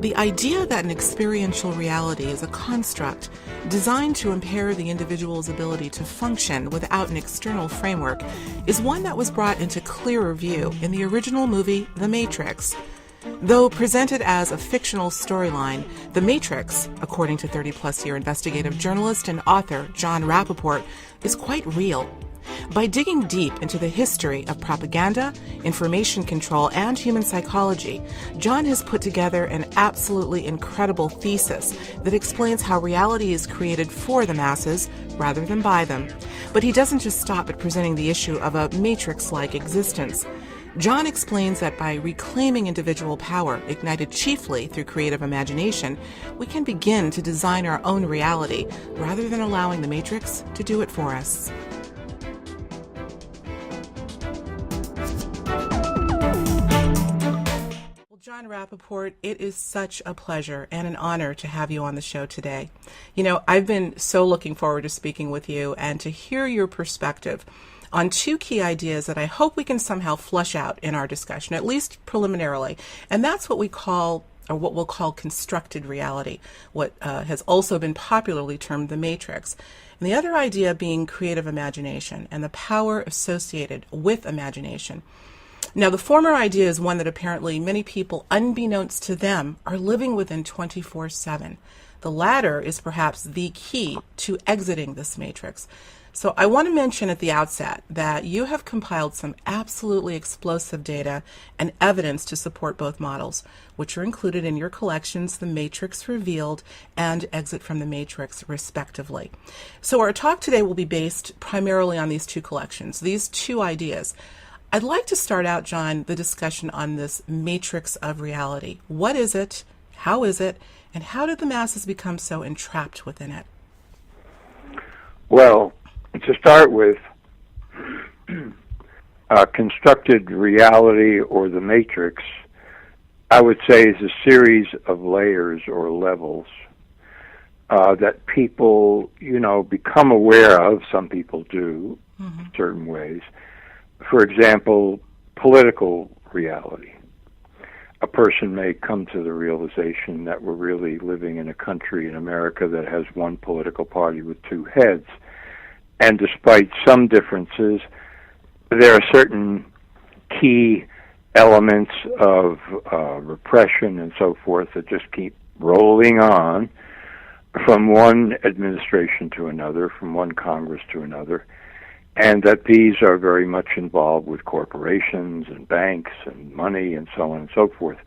The idea that an experiential reality is a construct designed to impair the individual's ability to function without an external framework is one that was brought into clearer view in the original movie The Matrix. Though presented as a fictional storyline, The Matrix, according to 30-plus-year investigative journalist and author John Rappoport, is quite real. By digging deep into the history of propaganda, information control, and human psychology, John has put together an absolutely incredible thesis that explains how reality is created for the masses rather than by them. But he doesn't just stop at presenting the issue of a matrix-like existence. John explains that by reclaiming individual power, ignited chiefly through creative imagination, we can begin to design our own reality rather than allowing the Matrix to do it for us. John Rappoport, it is such a pleasure and an honor to have you on the show today. You know, I've been so looking forward to speaking with you and to hear your perspective on two key ideas that I hope we can somehow flush out in our discussion, at least preliminarily. And that's what we call, or what we'll call, constructed reality, what has also been popularly termed the Matrix. And the other idea being creative imagination and the power associated with imagination. Now, the former idea is one that apparently many people, unbeknownst to them, are living within 24/7. The latter is perhaps the key to exiting this matrix. So I want to mention at the outset that you have compiled some absolutely explosive data and evidence to support both models, which are included in your collections, The Matrix Revealed and Exit from the Matrix, respectively. So our talk today will be based primarily on these two collections, these two ideas. I'd like to start out, John, the discussion on this matrix of reality. What is it? How is it? And how did the masses become so entrapped within it? Well, to start with, constructed reality, or the matrix, I would say is a series of layers or levels that people, become aware of. Some people do, in certain ways. For example, political reality. A person may come to the realization that we're really living in a country, in America, that has one political party with two heads. And despite some differences, there are certain key elements of repression and so forth that just keep rolling on from one administration to another, from one Congress to another, and that these are very much involved with corporations and banks and money and so on and so forth.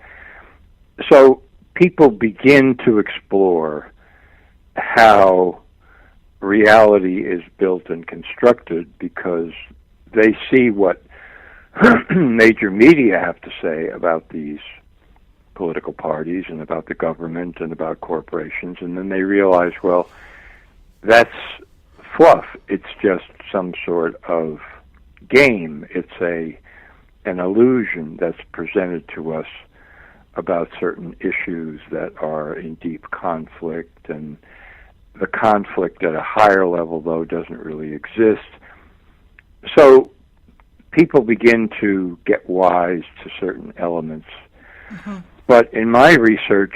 So people begin to explore how reality is built and constructed because they see what major media have to say about these political parties and about the government and about corporations, and then they realize, well, that's fluff. It's just some sort of game. It's an illusion that's presented to us about certain issues that are in deep conflict, and the conflict at a higher level, though, doesn't really exist. So people begin to get wise to certain elements. But in my research,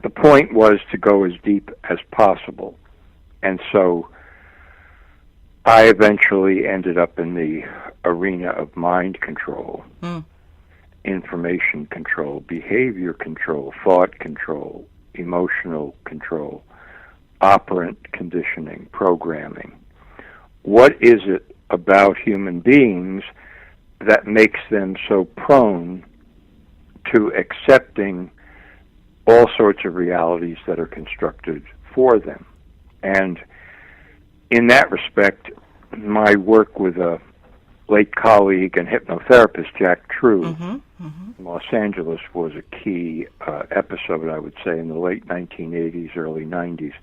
the point was to go as deep as possible. And so I eventually ended up in the arena of mind control, information control, behavior control, thought control, emotional control, operant conditioning, programming. What is it about human beings that makes them so prone to accepting all sorts of realities that are constructed for them? And in that respect, my work with a late colleague and hypnotherapist, Jack True, in Los Angeles, was a key episode, I would say, in the late 1980s, early 90s.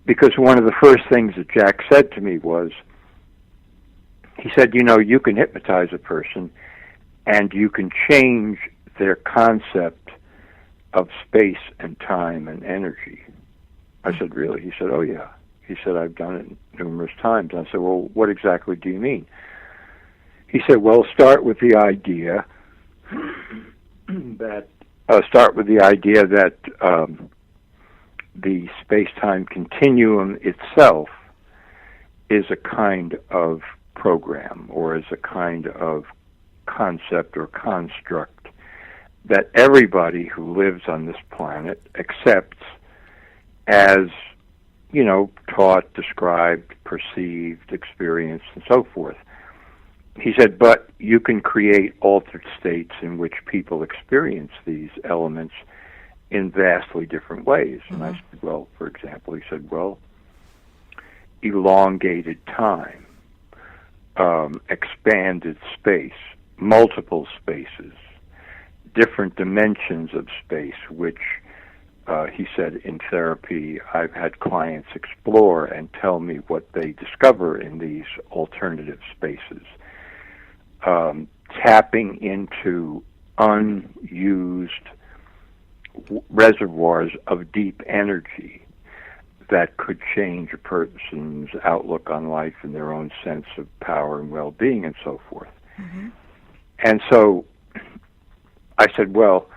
Because one of the first things that Jack said to me was, he said, you can hypnotize a person and you can change their concept of space and time and energy. I said, really? He said, oh, yeah. He said, I've done it numerous times. I said, well, what exactly do you mean? He said, well, start with the idea that start with the idea that the space-time continuum itself is a kind of program, or is a kind of concept or construct that everybody who lives on this planet accepts as, taught, described, perceived, experienced, and so forth. He said, but you can create altered states in which people experience these elements in vastly different ways. And I said, well, for example, he said, well, elongated time, expanded space, multiple spaces, different dimensions of space, which he said in therapy I've had clients explore and tell me what they discover in these alternative spaces. Tapping into unused reservoirs of deep energy that could change a person's outlook on life and their own sense of power and well-being and so forth. And so I said, well,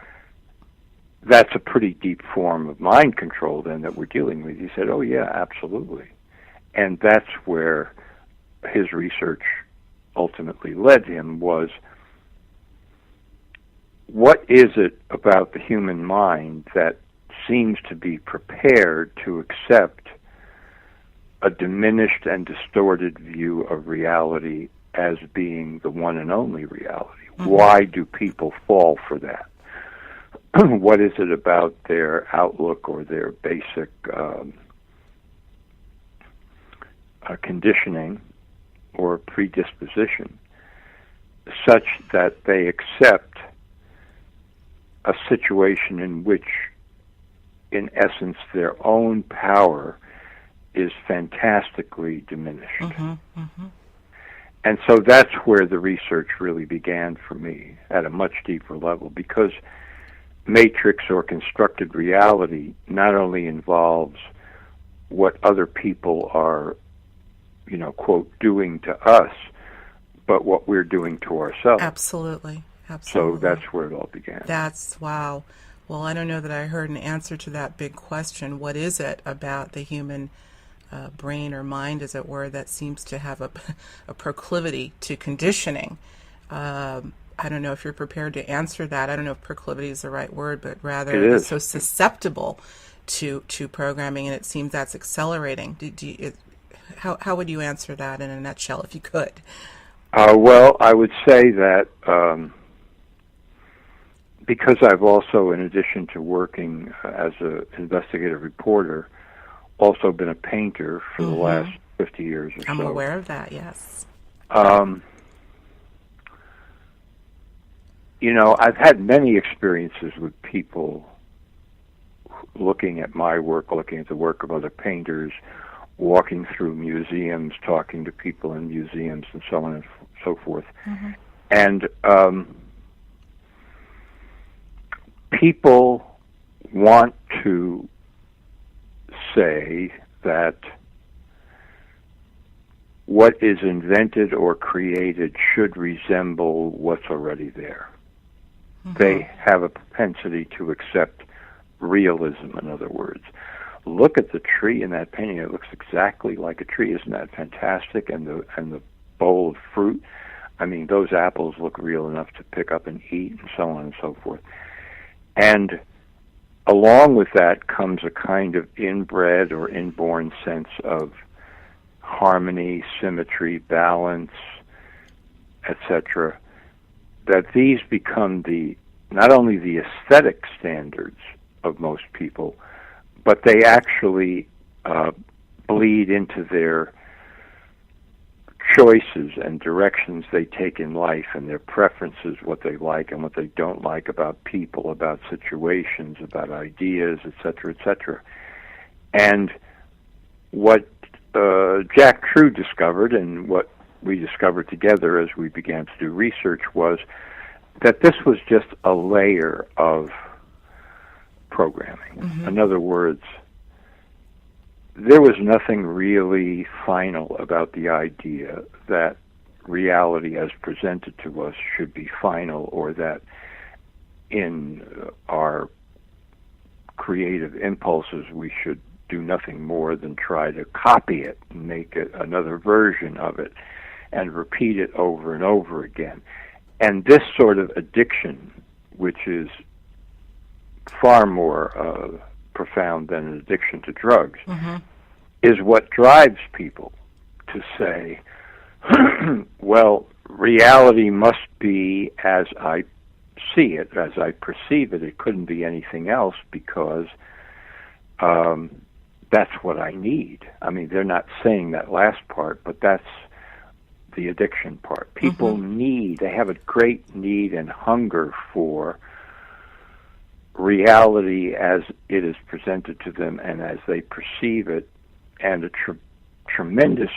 that's a pretty deep form of mind control then that we're dealing with. He said, oh yeah, absolutely. And that's where his research ultimately led him, was what is it about the human mind that seems to be prepared to accept a diminished and distorted view of reality as being the one and only reality? Why do people fall for that? What is it about their outlook or their basic conditioning or predisposition such that they accept a situation in which, in essence, their own power is fantastically diminished? And so that's where the research really began for me, at a much deeper level, because matrix or constructed reality not only involves what other people are, quote, doing to us, but what we're doing to ourselves. Absolutely. So that's where it all began. Wow. Well, I don't know that I heard an answer to that big question. What is it about the human brain or mind, as it were, that seems to have a proclivity to conditioning? I don't know if you're prepared to answer that. I don't know if proclivity is the right word, but rather it's so susceptible to programming, and it seems that's accelerating. How would you answer that in a nutshell, if you could? Well, I would say that because I've also, in addition to working as an investigative reporter, also been a painter for the last 50 years or so. I'm aware of that, yes. I've had many experiences with people looking at my work, looking at the work of other painters, walking through museums, talking to people in museums, and so on and so forth. And people want to say that what is invented or created should resemble what's already there. They have a propensity to accept realism, in other words. Look at the tree in that painting. It looks exactly like a tree. Isn't that fantastic? And the bowl of fruit. I mean, those apples look real enough to pick up and eat, and so on and so forth. And along with that comes a kind of inbred or inborn sense of harmony, symmetry, balance, etc., that these become not only the aesthetic standards of most people, but they actually bleed into their choices and directions they take in life, and their preferences, what they like and what they don't like about people, about situations, about ideas, etc., etc. And what Jack True discovered, and what we discovered together as we began to do research, was that this was just a layer of programming. In other words, there was nothing really final about the idea that reality as presented to us should be final, or that in our creative impulses, we should do nothing more than try to copy it and make it another version of it and repeat it over and over again. And this sort of addiction, which is far more profound than an addiction to drugs, is what drives people to say, well, reality must be as I see it, as I perceive it. It couldn't be anything else because that's what I need. I mean, they're not saying that last part, but that's the addiction part. People they have a great need and hunger for reality as it is presented to them and as they perceive it, and a tremendous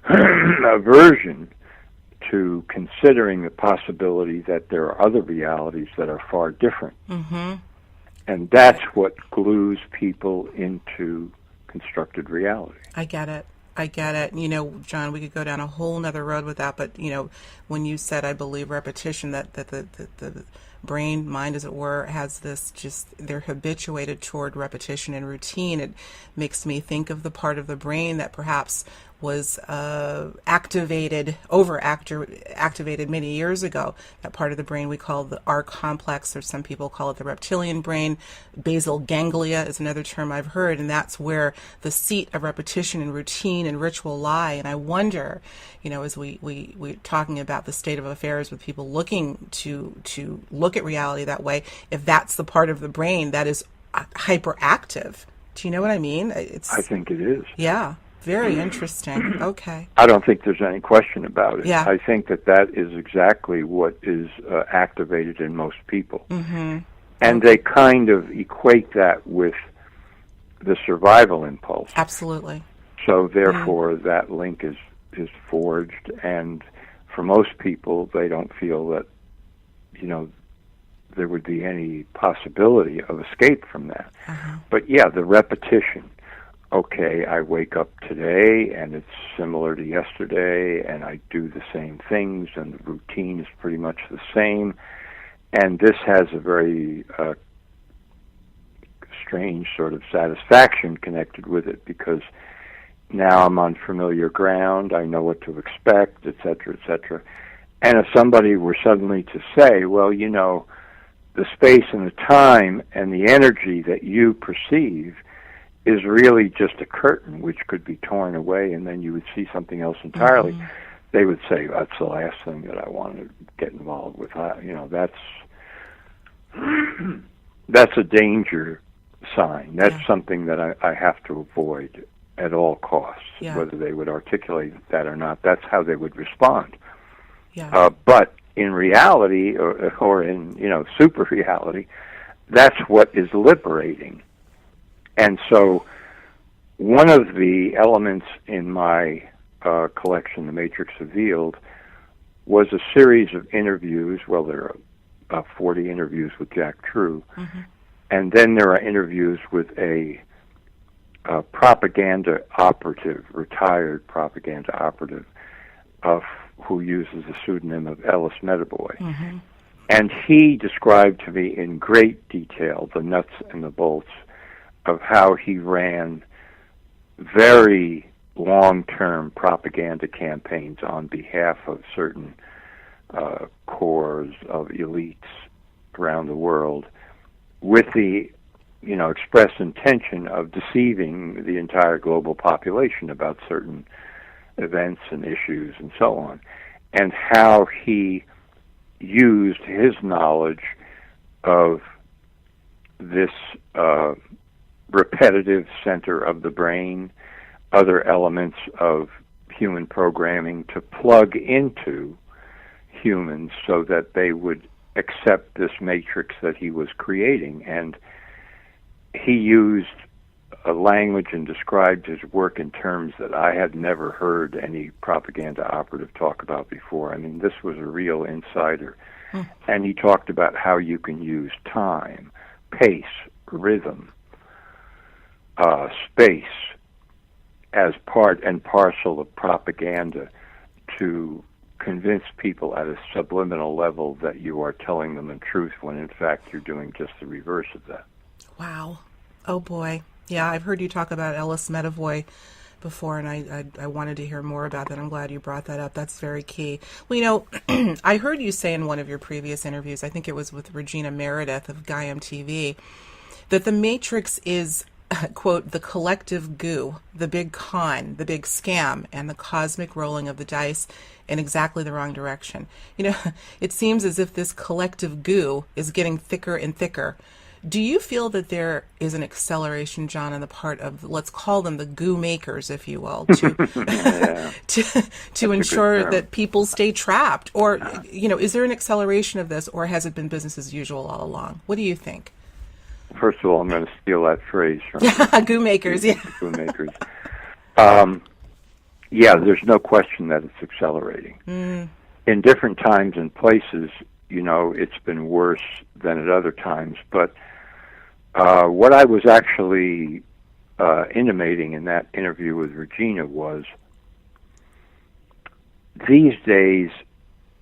aversion to considering the possibility that there are other realities that are far different. And that's what glues people into constructed reality. I get it. You know, John, we could go down a whole nother road with that, but, you know, when you said, I believe, repetition, that the brain, mind, as it were, has this they're habituated toward repetition and routine. It makes me think of the part of the brain that perhaps was activated many years ago. That part of the brain we call the R complex, or some people call it the reptilian brain. Basal ganglia is another term I've heard, and that's where the seat of repetition and routine and ritual lie. And I wonder, you know, as we're talking about the state of affairs with people looking to look at reality that way, if that's the part of the brain that is hyperactive. Do you know what I mean? I think it is. Yeah. Very interesting. Okay. I don't think there's any question about it. Yeah. I think that is exactly what is activated in most people. And they kind of equate that with the survival impulse. Absolutely. So therefore that link is forged, and for most people they don't feel that, you know, there would be any possibility of escape from that. But yeah, the repetition. Okay, I wake up today and it's similar to yesterday, and I do the same things, and the routine is pretty much the same. And this has a very strange sort of satisfaction connected with it, because now I'm on familiar ground, I know what to expect, et cetera, et cetera. And if somebody were suddenly to say, well, you know, the space and the time and the energy that you perceive is really just a curtain which could be torn away and then you would see something else entirely, they would say, that's the last thing that I want to get involved with. You know, that's a danger sign. That's something that I have to avoid at all costs, whether they would articulate that or not. That's how they would respond. But in reality, or in, you know, super reality, that's what is liberating. And so one of the elements in my collection, The Matrix Revealed, was a series of interviews. Well, there are about 40 interviews with Jack True. And then there are interviews with a propaganda operative, retired propaganda operative, who uses the pseudonym of Ellis Metaboy. And he described to me in great detail the nuts and the bolts of how he ran very long-term propaganda campaigns on behalf of certain corps of elites around the world, with the, you know, express intention of deceiving the entire global population about certain events and issues and so on, and how he used his knowledge of this repetitive center of the brain, other elements of human programming, to plug into humans so that they would accept this matrix that he was creating. And he used a language and described his work in terms that I had never heard any propaganda operative talk about before. I mean, this was a real insider. And he talked about how you can use time, pace, rhythm, space as part and parcel of propaganda to convince people at a subliminal level that you are telling them the truth when in fact you're doing just the reverse of that. Wow. Oh boy. Yeah, I've heard you talk about Ellis Medavoy before, and I wanted to hear more about that. I'm glad you brought that up. That's very key. Well, I heard you say in one of your previous interviews, I think it was with Regina Meredith of Guy MTV, that the Matrix is, quote, the collective goo, the big con, the big scam, and the cosmic rolling of the dice in exactly the wrong direction. It seems as if this collective goo is getting thicker and thicker. Do you feel that there is an acceleration, John, on the part of, let's call them the goo makers, if you will, to to ensure that people stay trapped? Or, is there an acceleration of this, or has it been business as usual all along? What do you think? First of all, I'm going to steal that phrase from goo makers, yeah. Goo makers. Yeah, there's no question that it's accelerating. In different times and places, it's been worse than at other times, but what I was actually intimating in that interview with Regina was, these days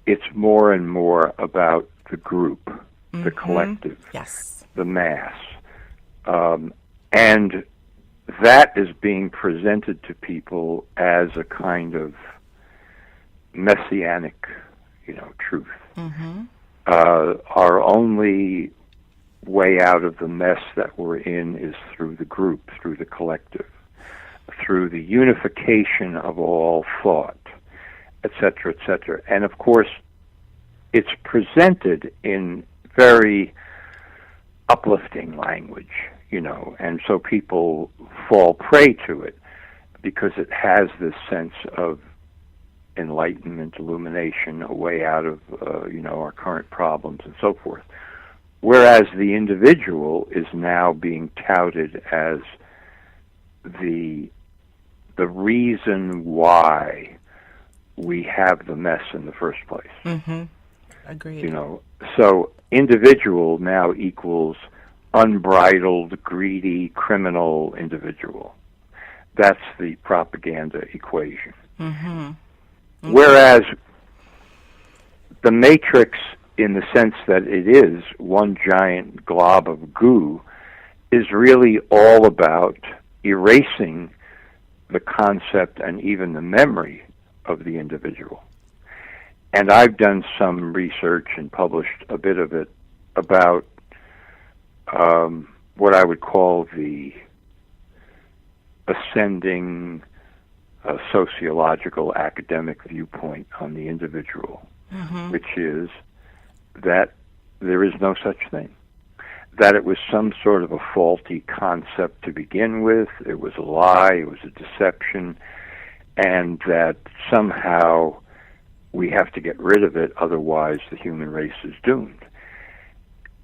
it's more and more about the group, the collective, yes, the mass. And that is being presented to people as a kind of messianic, truth. Our only way out of the mess that we're in is through the group, through the collective, through the unification of all thought, etc., etc. And of course, it's presented in very uplifting language, and so people fall prey to it because it has this sense of enlightenment, illumination, a way out of our current problems and so forth. Whereas the individual is now being touted as the reason why we have the mess in the first place. Agreed. So individual now equals unbridled, greedy, criminal individual. That's the propaganda equation. Whereas the Matrix, in the sense that it is one giant glob of goo, is really all about erasing the concept and even the memory of the individual. And I've done some research and published a bit of it about what I would call the ascending sociological academic viewpoint on the individual, which is that there is no such thing, that it was some sort of a faulty concept to begin with, it was a lie, it was a deception, and that somehow we have to get rid of it, otherwise the human race is doomed.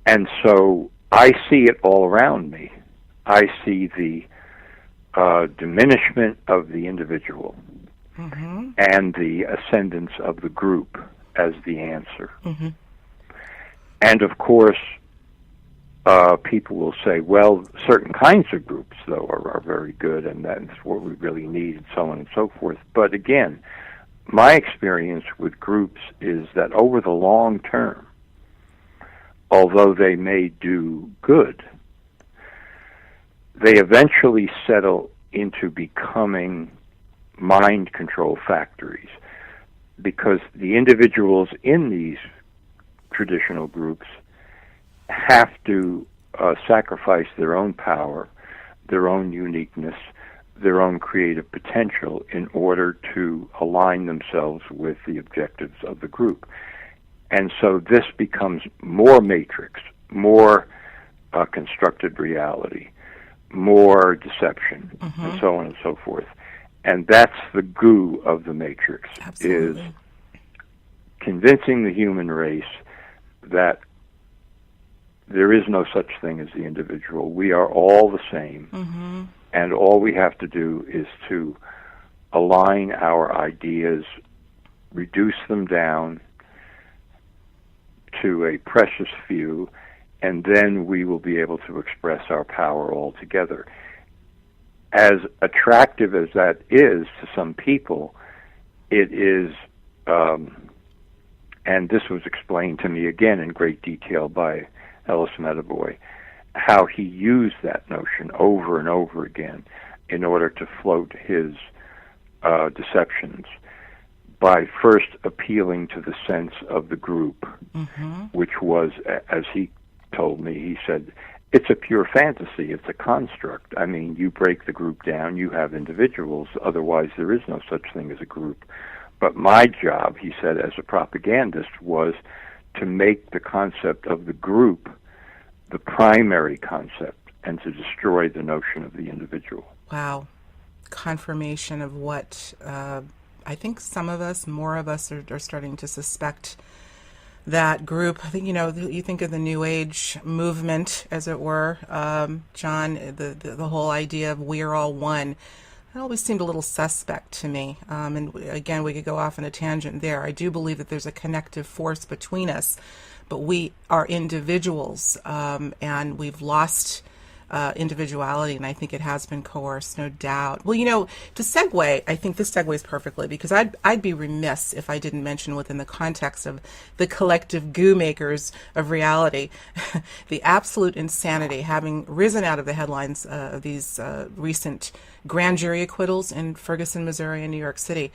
And so I see it all around me. I see the diminishment of the individual and the ascendance of the group as the answer. And of course, people will say, well, certain kinds of groups, though, are very good, and that's what we really need, and so on and so forth. But again, my experience with groups is that over the long term, although they may do good, they eventually settle into becoming mind control factories, because the individuals in these traditional groups have to sacrifice their own power, their own uniqueness, their own creative potential in order to align themselves with the objectives of the group. And so this becomes more matrix, more constructed reality, more deception, and so on and so forth. And that's the goo of the matrix, Absolutely. Is convincing the human race that there is no such thing as the individual. We are all the same, and all we have to do is to align our ideas, reduce them down to a precious few, and then we will be able to express our power altogether. As attractive as that is to some people, it is and this was explained to me again in great detail by Ellis Metaboy, how he used that notion over and over again in order to float his deceptions by first appealing to the sense of the group, which was, as he told me, he said, it's a pure fantasy, it's a construct. I mean, you break the group down, you have individuals, otherwise there is no such thing as a group. But my job, he said, as a propagandist, was to make the concept of the group the primary concept and to destroy the notion of the individual. Wow. Confirmation of what I think some of us, more of us, are starting to suspect that group. I think, you think of the New Age movement, as it were, John, the whole idea of we're all one. It always seemed a little suspect to me. And again, we could go off on a tangent there. I do believe that there's a connective force between us, but we are individuals, and we've lost individuality, and I think it has been coerced, no doubt. Well, to segue, I think this segues perfectly, because I'd be remiss if I didn't mention, within the context of the collective goo makers of reality, the absolute insanity having risen out of the headlines of these recent grand jury acquittals in Ferguson, Missouri, and New York City.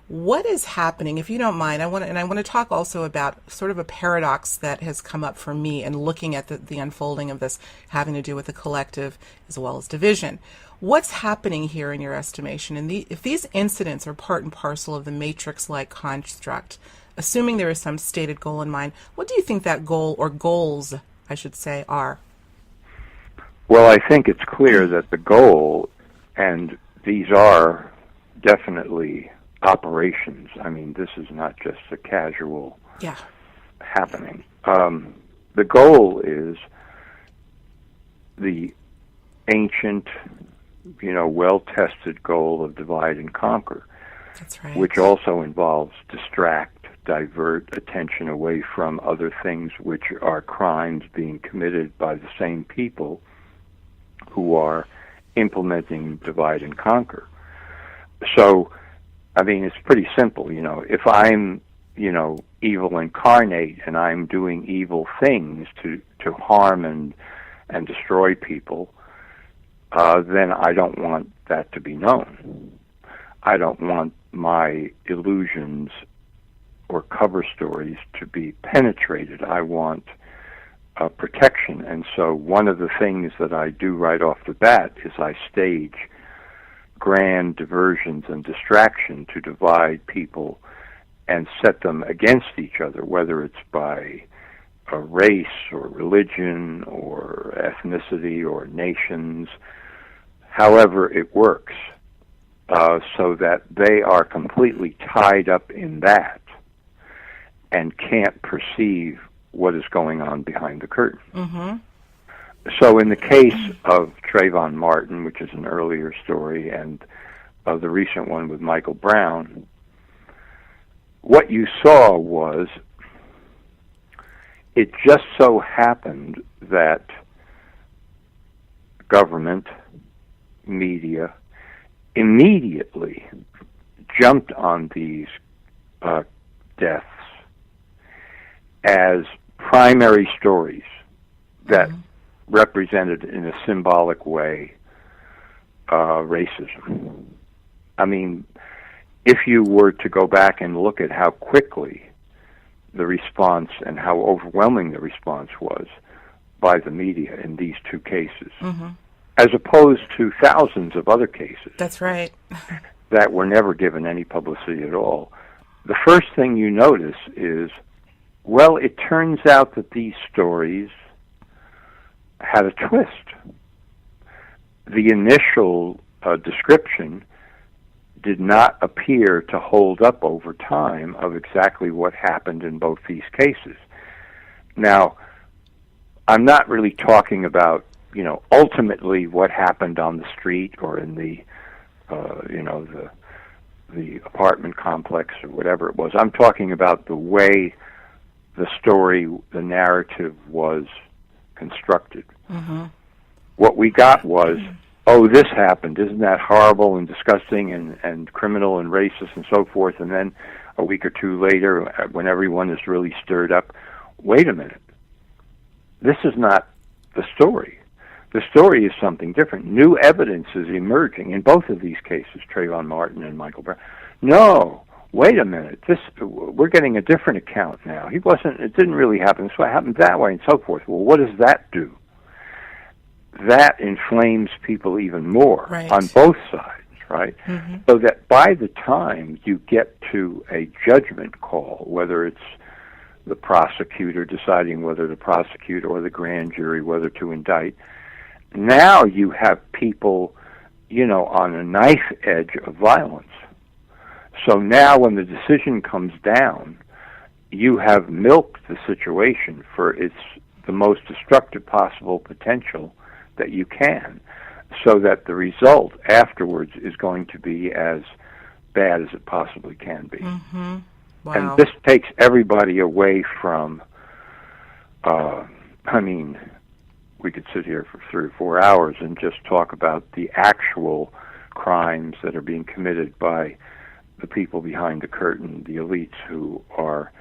What is happening, if you don't mind? I want to talk also about sort of a paradox that has come up for me in looking at the unfolding of this, having to do with the collective as well as division. What's happening here in your estimation? And if these incidents are part and parcel of the matrix-like construct, assuming there is some stated goal in mind, what do you think that goal, or goals, I should say, are? Well, I think it's clear that the goal, and these are definitely operations. I mean, this is not just a casual happening. The goal is the ancient, well-tested goal of divide and conquer. That's right. Which also involves distract, divert attention away from other things which are crimes being committed by the same people who are implementing divide and conquer. So, I mean, it's pretty simple, if I'm, evil incarnate and I'm doing evil things to harm and destroy people, then I don't want that to be known. I don't want my illusions or cover stories to be penetrated. I want protection. And so one of the things that I do right off the bat is I stage grand diversions and distraction to divide people and set them against each other, whether it's by a race or religion or ethnicity or nations, however it works, so that they are completely tied up in that and can't perceive what is going on behind the curtain. Mm-hmm. So in the case of Trayvon Martin, which is an earlier story, and the recent one with Michael Brown, what you saw was it just so happened that government, media, immediately jumped on these deaths as primary stories that represented in a symbolic way racism. I mean, if you were to go back and look at how quickly the response and how overwhelming the response was by the media in these two cases, as opposed to thousands of other cases. That's right. That were never given any publicity at all. The first thing you notice is, well, it turns out that these stories had a twist. The initial description did not appear to hold up over time of exactly what happened in both these cases. Now, I'm not really talking about, ultimately what happened on the street or in the apartment complex or whatever it was. I'm talking about the way the story, the narrative was constructed. What we got was, oh, this happened. Isn't that horrible and disgusting and criminal and racist and so forth? And then, a week or two later, when everyone is really stirred up, wait a minute, this is not the story. The story is something different. New evidence is emerging in both of these cases, Trayvon Martin and Michael Brown. No, wait a minute. We're getting a different account now. It didn't really happen. So it happened that way and so forth. Well, what does that do? That inflames people even more on both sides, right? Mm-hmm. So that by the time you get to a judgment call, whether it's the prosecutor deciding whether to prosecute or the grand jury whether to indict, now you have people, on a knife edge of violence. So now when the decision comes down, you have milked the situation for the most destructive possible potential that you can, so that the result afterwards is going to be as bad as it possibly can be. Mm-hmm. Wow. And this takes everybody away from, we could sit here for 3 or 4 hours and just talk about the actual crimes that are being committed by the people behind the curtain, the elites who are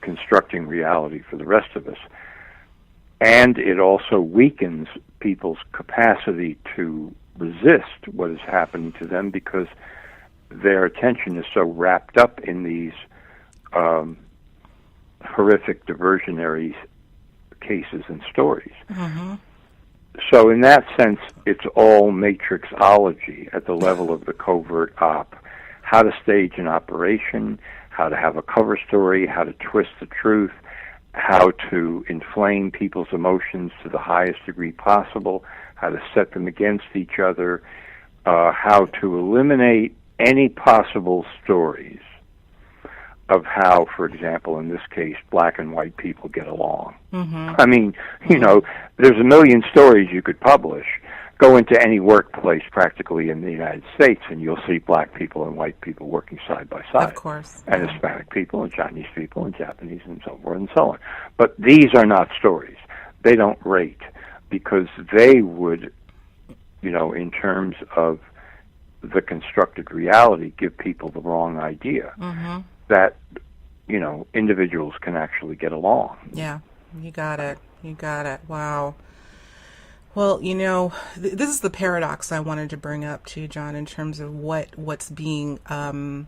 constructing reality for the rest of us. And it also weakens people's capacity to resist what is happening to them because their attention is so wrapped up in these horrific diversionary cases and stories. Mm-hmm. So in that sense, it's all matrixology at the level of the covert op. How to stage an operation, how to have a cover story, how to twist the truth, how to inflame people's emotions to the highest degree possible, how to set them against each other, how to eliminate any possible stories of how, for example, in this case, black and white people get along. Mm-hmm. There's a million stories you could publish. Go into any workplace practically in the United States, and you'll see black people and white people working side by side. Of course. And Hispanic people and Chinese people and Japanese and so forth and so on. But these are not stories. They don't rate because they would, in terms of the constructed reality, give people the wrong idea that, individuals can actually get along. Yeah, you got it. Wow. Well, this is the paradox I wanted to bring up to you, John, in terms of what's being gotten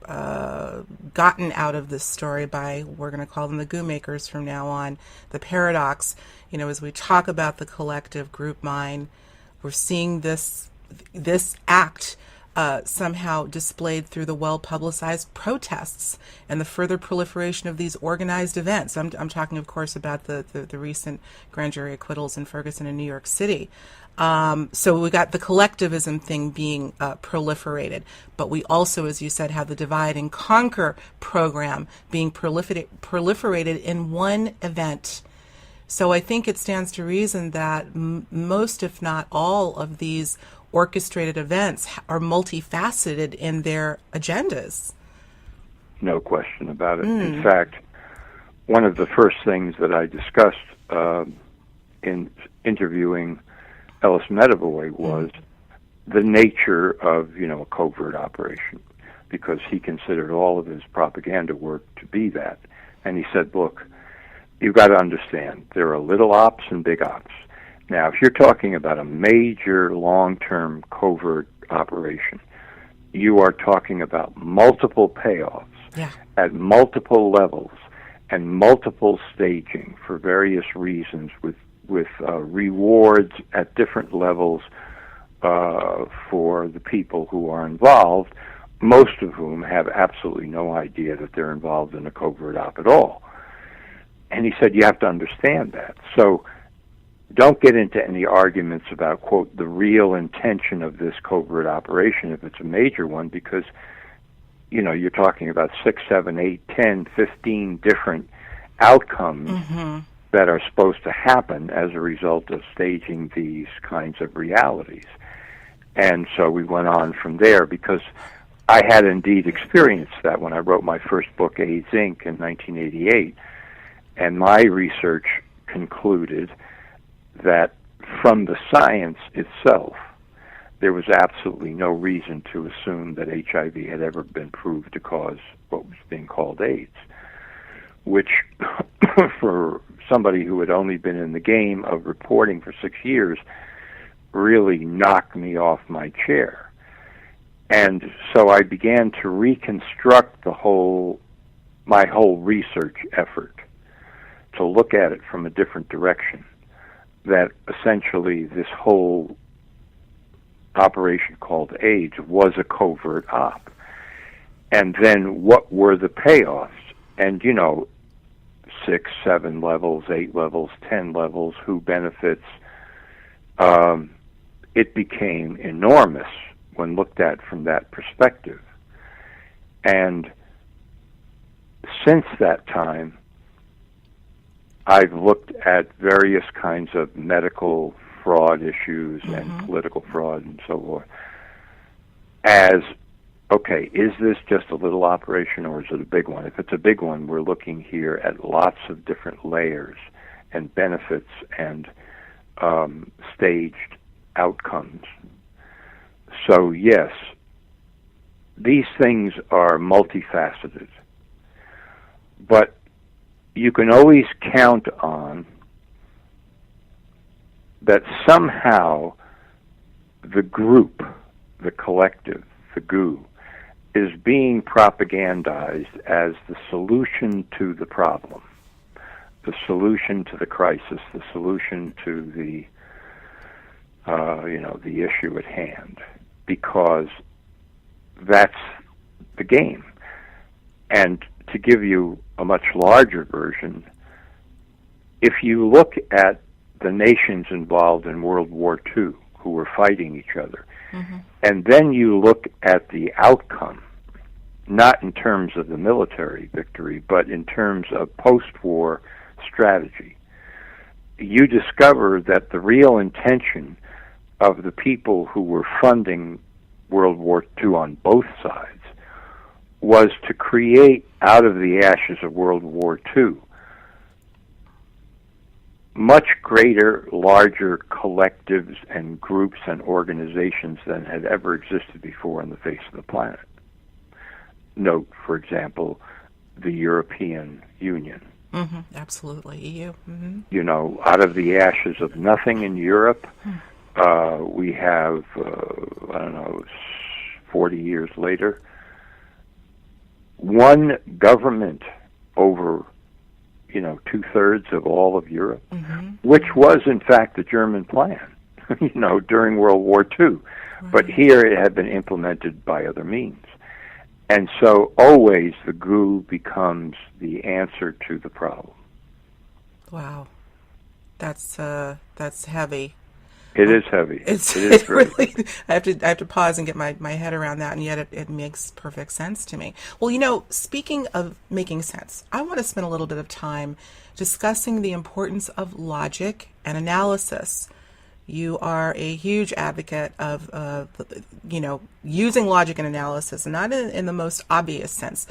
out of this story by, we're going to call them the goo makers from now on. The paradox, as we talk about the collective group mind, we're seeing this act somehow displayed through the well-publicized protests and the further proliferation of these organized events. I'm talking, of course, about the recent grand jury acquittals in Ferguson and New York City. So we got the collectivism thing being proliferated, but we also, as you said, have the divide and conquer program being proliferated in one event. So I think it stands to reason that most, if not all, of these orchestrated events are multifaceted in their agendas. No question about it. In fact, one of the first things that I discussed in interviewing Ellis Medavoy was the nature of, a covert operation, because he considered all of his propaganda work to be that. And he said, look, you've got to understand, there are little ops and big ops. Now, if you're talking about a major long-term covert operation, you are talking about multiple payoffs at multiple levels and multiple staging for various reasons with rewards at different levels for the people who are involved, most of whom have absolutely no idea that they're involved in a covert op at all. And he said, you have to understand that. So don't get into any arguments about, quote, the real intention of this covert operation if it's a major one, because, you're talking about 6, 7, 8, 10, 15 different outcomes that are supposed to happen as a result of staging these kinds of realities. And so we went on from there, because I had indeed experienced that when I wrote my first book, AIDS, Inc., in 1988. And my research concluded that from the science itself, there was absolutely no reason to assume that HIV had ever been proved to cause what was being called AIDS, which for somebody who had only been in the game of reporting for 6 years really knocked me off my chair. And so I began to reconstruct my whole research effort, to look at it from a different direction, that essentially this whole operation called AIDS was a covert op. And then what were the payoffs? And, 6, 7 levels, 8 levels, 10 levels, who benefits? It became enormous when looked at from that perspective. And since that time, I've looked at various kinds of medical fraud issues and political fraud and so forth as, okay, is this just a little operation or is it a big one? If it's a big one, we're looking here at lots of different layers and benefits and staged outcomes. So yes, these things are multifaceted, but you can always count on that somehow the group, the collective, the GOO, is being propagandized as the solution to the problem, the solution to the crisis, the solution to the the issue at hand, because that's the game. And to give you a much larger version, if you look at the nations involved in World War II who were fighting each other, and then you look at the outcome, not in terms of the military victory, but in terms of post-war strategy, you discover that the real intention of the people who were funding World War II on both sides was to create, out of the ashes of World War II, much greater, larger collectives and groups and organizations than had ever existed before on the face of the planet. Note, for example, the European Union. Absolutely, EU. Out of the ashes of nothing in Europe, we have, 40 years later, one government over, 2/3 of all of Europe, which was, in fact, the German plan, during World War II. Right. But here it had been implemented by other means. And so always the GOO becomes the answer to the problem. Wow. That's heavy. It is heavy. It is really. I have to pause and get my head around that, and yet it makes perfect sense to me. Well, speaking of making sense, I want to spend a little bit of time discussing the importance of logic and analysis. You are a huge advocate of, using logic and analysis, and not in the most obvious sense.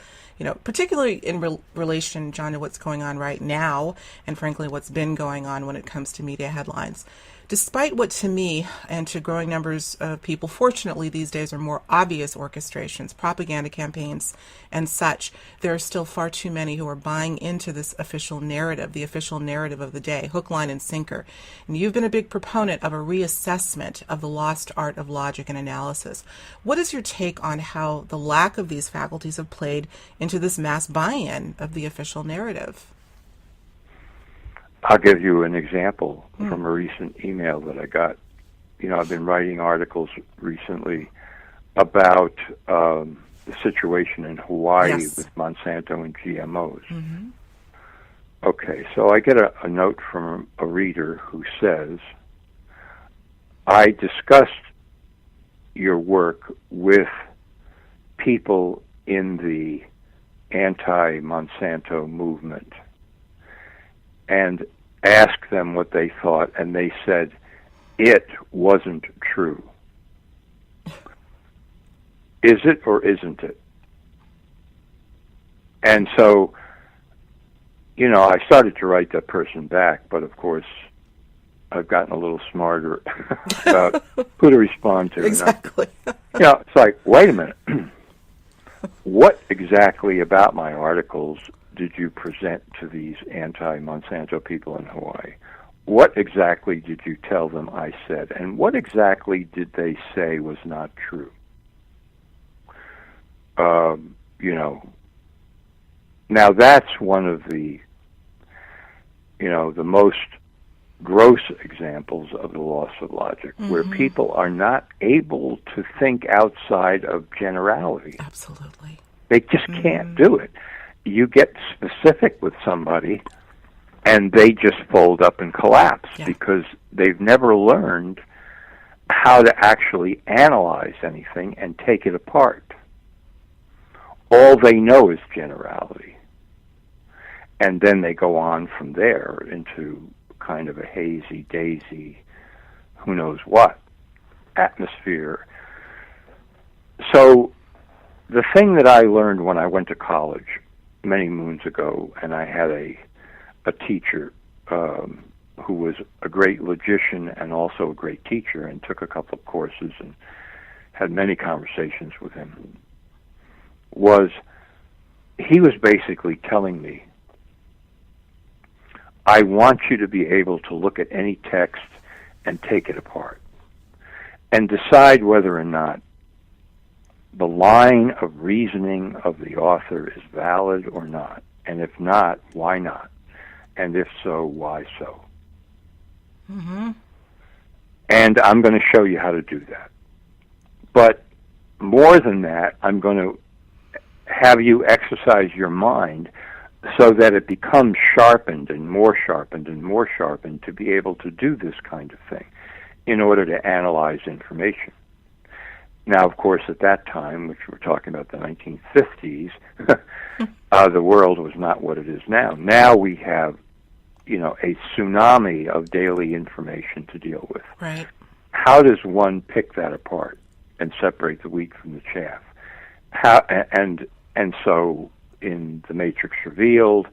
Particularly in relation, John, to what's going on right now, and frankly, what's been going on when it comes to media headlines. Despite what to me and to growing numbers of people, fortunately these days, are more obvious orchestrations, propaganda campaigns, and such, there are still far too many who are buying into this official narrative, the official narrative of the day, hook, line, and sinker. And you've been a big proponent of a reassessment of the lost art of logic and analysis. What is your take on how the lack of these faculties have played into this mass buy-in of the official narrative? I'll give you an example from a recent email that I got. I've been writing articles recently about the situation in Hawaii with Monsanto and GMOs. Okay, so I get a note from a reader who says, I discussed your work with people in the anti-Monsanto movement and asked them what they thought, and they said it wasn't true. Is it or isn't it? And so, I started to write that person back, but of course, I've gotten a little smarter about who to respond to. Exactly. It's like, wait a minute. What exactly about my articles did you present to these anti-Monsanto people in Hawaii? What exactly did you tell them I said? And what exactly did they say was not true? Now that's one of the, the most gross examples of the loss of logic, where people are not able to think outside of generality. Absolutely. They just can't do it. You get specific with somebody, and they just fold up and collapse because they've never learned how to actually analyze anything and take it apart. All they know is generality. And then they go on from there into kind of a hazy, daisy, who knows what, atmosphere. So the thing that I learned when I went to college many moons ago, and I had a teacher who was a great logician and also a great teacher, and took a couple of courses and had many conversations with him, was he was basically telling me, I want you to be able to look at any text and take it apart and decide whether or not the line of reasoning of the author is valid or not. And if not, why not? And if so, why so? And I'm going to show you how to do that. But more than that, I'm going to have you exercise your mind so that it becomes sharpened and more sharpened and more sharpened to be able to do this kind of thing in order to analyze information. Now, of course, at that time, which we're talking about the 1950s, the world was not what it is now. Now we have, a tsunami of daily information to deal with. Right. How does one pick that apart and separate the wheat from the chaff? And so in The Matrix Revealed,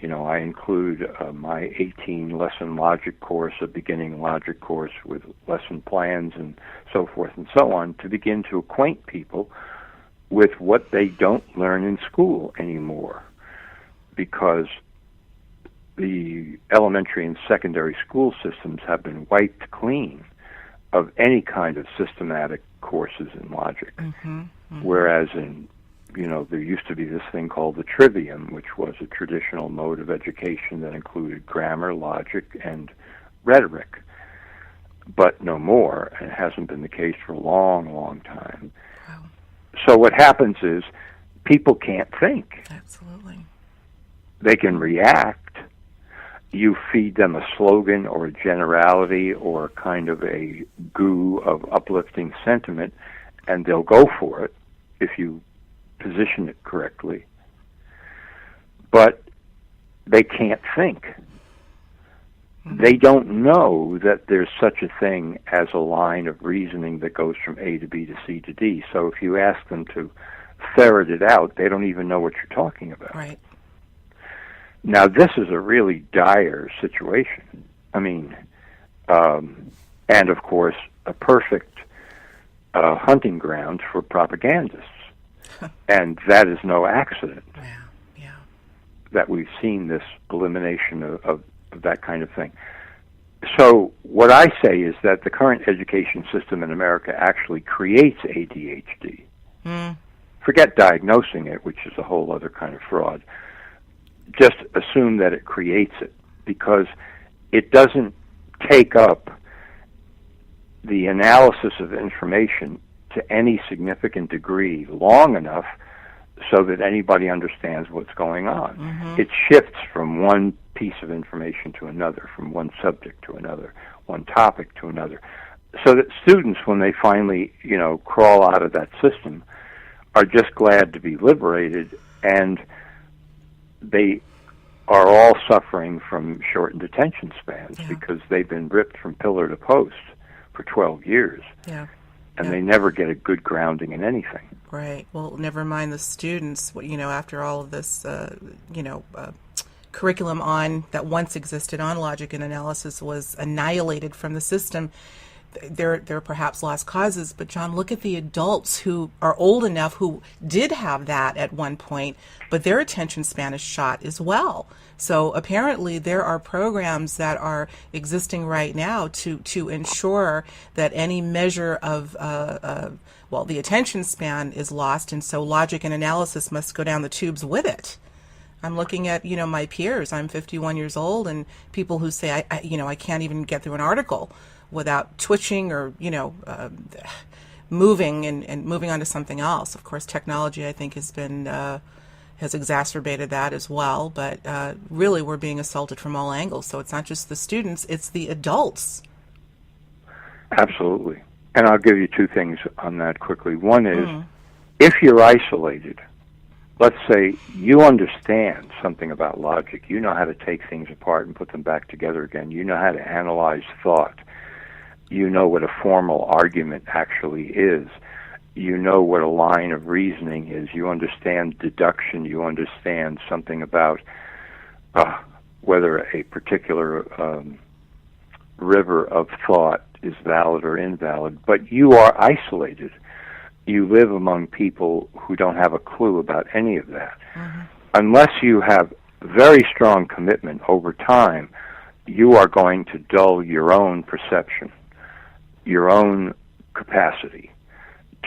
I include my 18-lesson logic course, a beginning logic course with lesson plans and so forth and so on, to begin to acquaint people with what they don't learn in school anymore, because the elementary and secondary school systems have been wiped clean of any kind of systematic courses in logic, whereas in there used to be this thing called the trivium, which was a traditional mode of education that included grammar, logic, and rhetoric, but no more, and it hasn't been the case for a long, long time. Wow. So what happens is people can't think. Absolutely. They can react. You feed them a slogan or a generality or kind of a goo of uplifting sentiment, and they'll go for it if you position it correctly, but they can't think. They don't know that there's such a thing as a line of reasoning that goes from A to B to C to D. So if you ask them to ferret it out, they don't even know what you're talking about. Right. Now, this is a really dire situation. I mean, and of course, a perfect hunting ground for propagandists. And that is no accident that we've seen this elimination of that kind of thing. So what I say is that the current education system in America actually creates ADHD. Forget diagnosing it, which is a whole other kind of fraud. Just assume that it creates it, because it doesn't take up the analysis of information to any significant degree long enough so that anybody understands what's going on. It shifts from one piece of information to another, from one subject to another, one topic to another, so that students, when they finally, crawl out of that system, are just glad to be liberated, and they are all suffering from shortened attention spans because they've been ripped from pillar to post for 12 years. And they never get a good grounding in anything. Right. Well, never mind the students, after all of this, curriculum on that once existed on logic and analysis was annihilated from the system, there are perhaps lost causes. But John, look at the adults who are old enough who did have that at one point, but their attention span is shot as well. So apparently there are programs that are existing right now to ensure that any measure of the attention span is lost, and so logic and analysis must go down the tubes with it. I'm looking at, my peers. I'm 51 years old, and people who say, I can't even get through an article without twitching or, moving and moving on to something else. Of course, technology, I think, has exacerbated that as well. But really, we're being assaulted from all angles. So it's not just the students, it's the adults. Absolutely. And I'll give you two things on that quickly. One is, if you're isolated, let's say you understand something about logic. You know how to take things apart and put them back together again. You know how to analyze thought. You know what a formal argument actually is. You know what a line of reasoning is. You understand deduction. You understand something about whether a particular river of thought is valid or invalid. But you are isolated. You live among people who don't have a clue about any of that. Mm-hmm. Unless you have very strong commitment over time, you are going to dull your own perception, your own capacity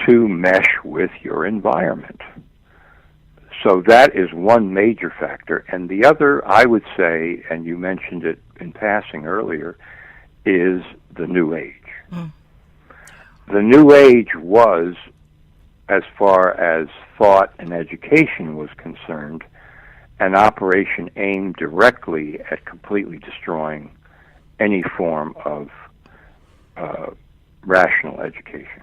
to mesh with your environment. So that is one major factor. And the other, I would say, and you mentioned it in passing earlier, is the New Age. Mm. The New Age was, as far as thought and education was concerned, an operation aimed directly at completely destroying any form of rational education.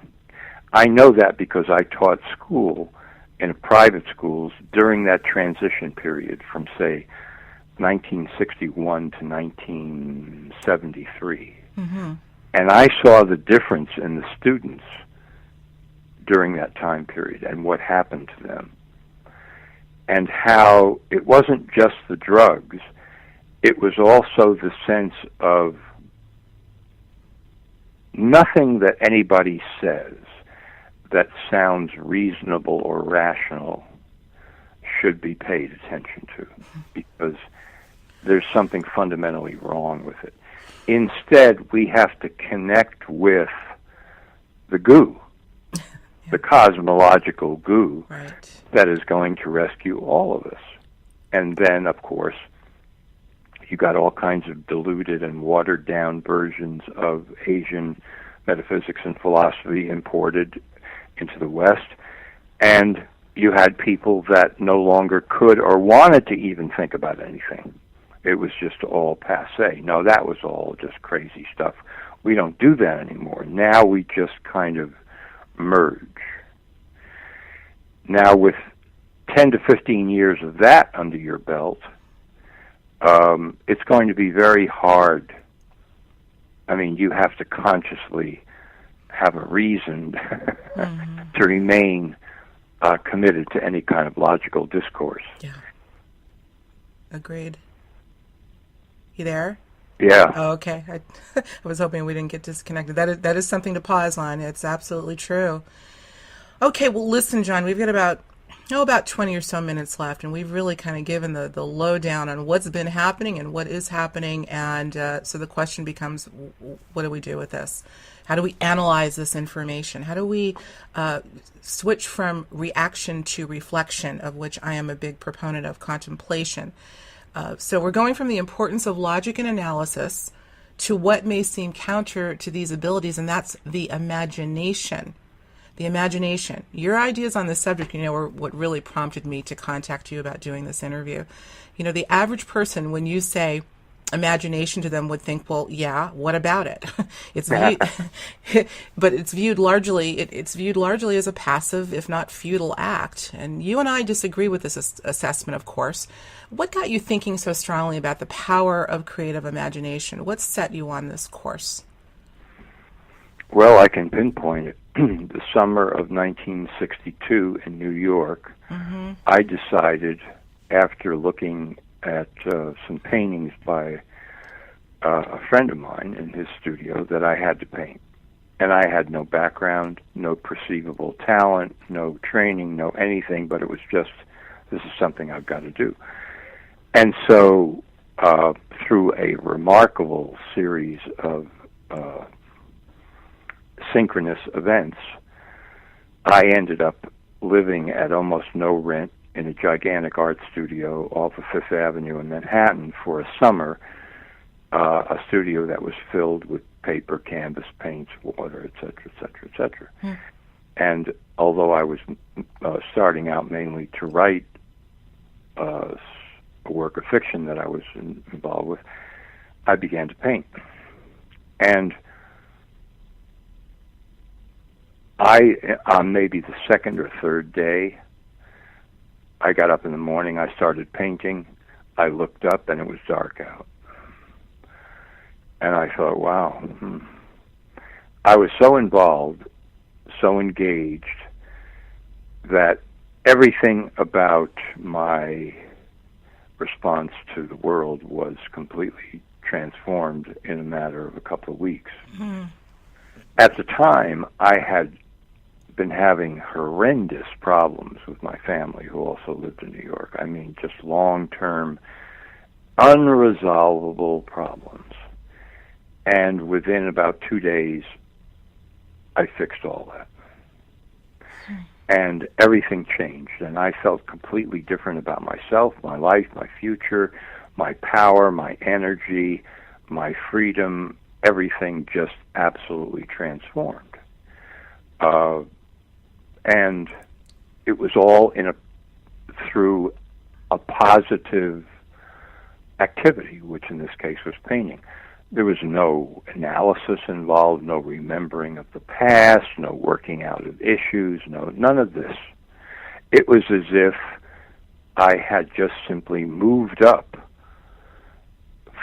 I know that because I taught school in private schools during that transition period from, say, 1961 to 1973. Mm-hmm. And I saw the difference in the students during that time period and what happened to them, and how it wasn't just the drugs, it was also the sense of nothing that anybody says that sounds reasonable or rational should be paid attention to, because there's something fundamentally wrong with it. Instead, we have to connect with the goo, the cosmological goo, right, that is going to rescue all of us. And then, of course, you got all kinds of diluted and watered-down versions of Asian metaphysics and philosophy imported into the West, and you had people that no longer could or wanted to even think about anything. It was just all passé. No, that was all just crazy stuff. We don't do that anymore. Now we just kind of merge. Now with 10 to 15 years of that under your belt, it's going to be very hard. I mean, you have to consciously have a reason to remain committed to any kind of logical discourse. Yeah. Agreed. You there? Yeah. Oh, okay. I was hoping we didn't get disconnected. That is something to pause on. It's absolutely true. Okay, well, listen, John, we've got about 20 or so minutes left, and we've really kind of given the lowdown on what's been happening and what is happening, and so the question becomes, what do we do with this? How do we analyze this information? How do we switch from reaction to reflection, of which I am a big proponent of, contemplation? So we're going from the importance of logic and analysis to what may seem counter to these abilities, and that's the imagination. The imagination. Your ideas on this subject, were what really prompted me to contact you about doing this interview. The average person, when you say imagination to them, would think, well, yeah, what about it? It's viewed, but it's viewed largely as a passive, if not futile, act. And you and I disagree with this assessment, of course. What got you thinking so strongly about the power of creative imagination? What set you on this course? Well, I can pinpoint it. The summer of 1962 in New York, I decided, after looking at some paintings by a friend of mine in his studio that I had to paint. And I had no background, no perceivable talent, no training, no anything, but it was just, this is something I've got to do. And so, through a remarkable series of synchronous events, I ended up living at almost no rent in a gigantic art studio off of Fifth Avenue in Manhattan for a summer, a studio that was filled with paper, canvas, paints, water, et cetera, et cetera. And although I was starting out mainly to write a work of fiction that I was involved with, I began to paint. And on maybe the second or third day, I got up in the morning, I started painting, I looked up, and it was dark out. And I thought, wow. I was so involved, so engaged, that everything about my response to the world was completely transformed in a matter of a couple of weeks. At the time, I had been having horrendous problems with my family, who also lived in New York. I mean, just long-term, unresolvable problems. And within about 2 days, I fixed all that. And everything changed, and I felt completely different about myself, my life, my future, my power, my energy, my freedom. Everything just absolutely transformed. And it was all through a positive activity, which in this case was painting. There was no analysis involved, no remembering of the past, no working out of issues, none of this. It was as if I had just simply moved up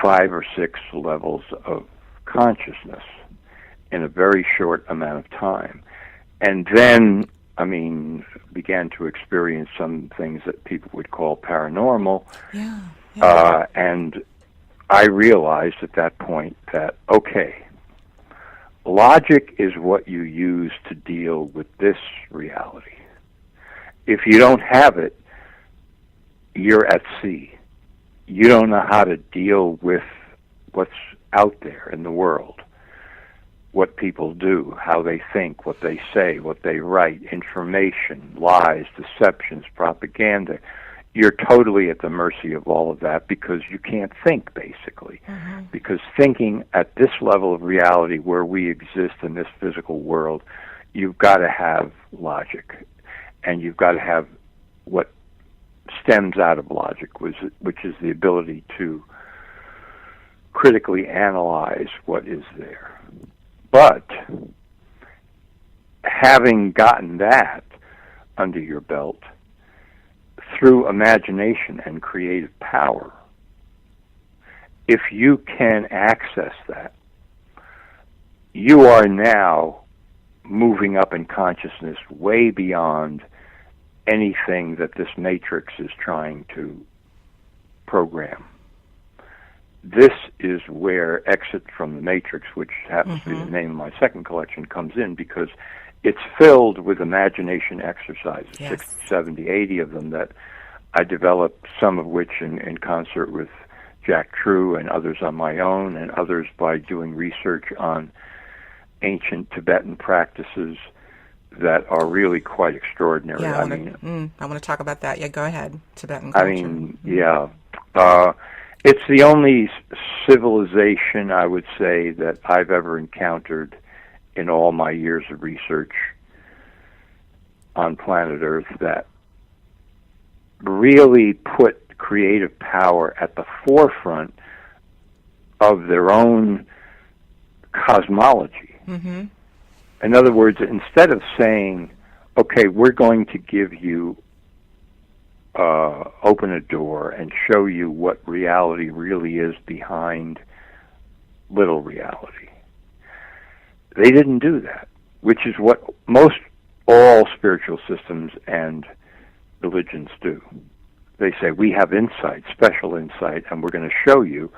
5 or 6 levels of consciousness in a very short amount of time. And then, began to experience some things that people would call paranormal. And I realized at that point that, okay, logic is what you use to deal with this reality. If you don't have it, you're at sea. You don't know how to deal with what's out there in the world, what people do, how they think, what they say, what they write, information, lies, deceptions, propaganda. You're totally at the mercy of all of that because you can't think, basically. Because thinking at this level of reality where we exist in this physical world, you've got to have logic. And you've got to have what stems out of logic, which is the ability to critically analyze what is there. But having gotten that under your belt, through imagination and creative power, if you can access that, you are now moving up in consciousness way beyond anything that this matrix is trying to program. This is where Exit from the Matrix, which happens to be the name of my second collection, comes in, because it's filled with imagination exercises, 60, 70, 80 of them that I developed, some of which in concert with Jack True and others on my own, and others by doing research on ancient Tibetan practices that are really quite extraordinary. Yeah, I want to talk about that. Yeah, go ahead. Tibetan culture. It's the only civilization, I would say, that I've ever encountered in all my years of research on planet Earth that really put creative power at the forefront of their own cosmology. In other words, instead of saying, okay, we're going to give you, open a door and show you what reality really is behind little reality, they didn't do that, which is what all spiritual systems and religions do. they say, we have insight, special insight, and we're going to show you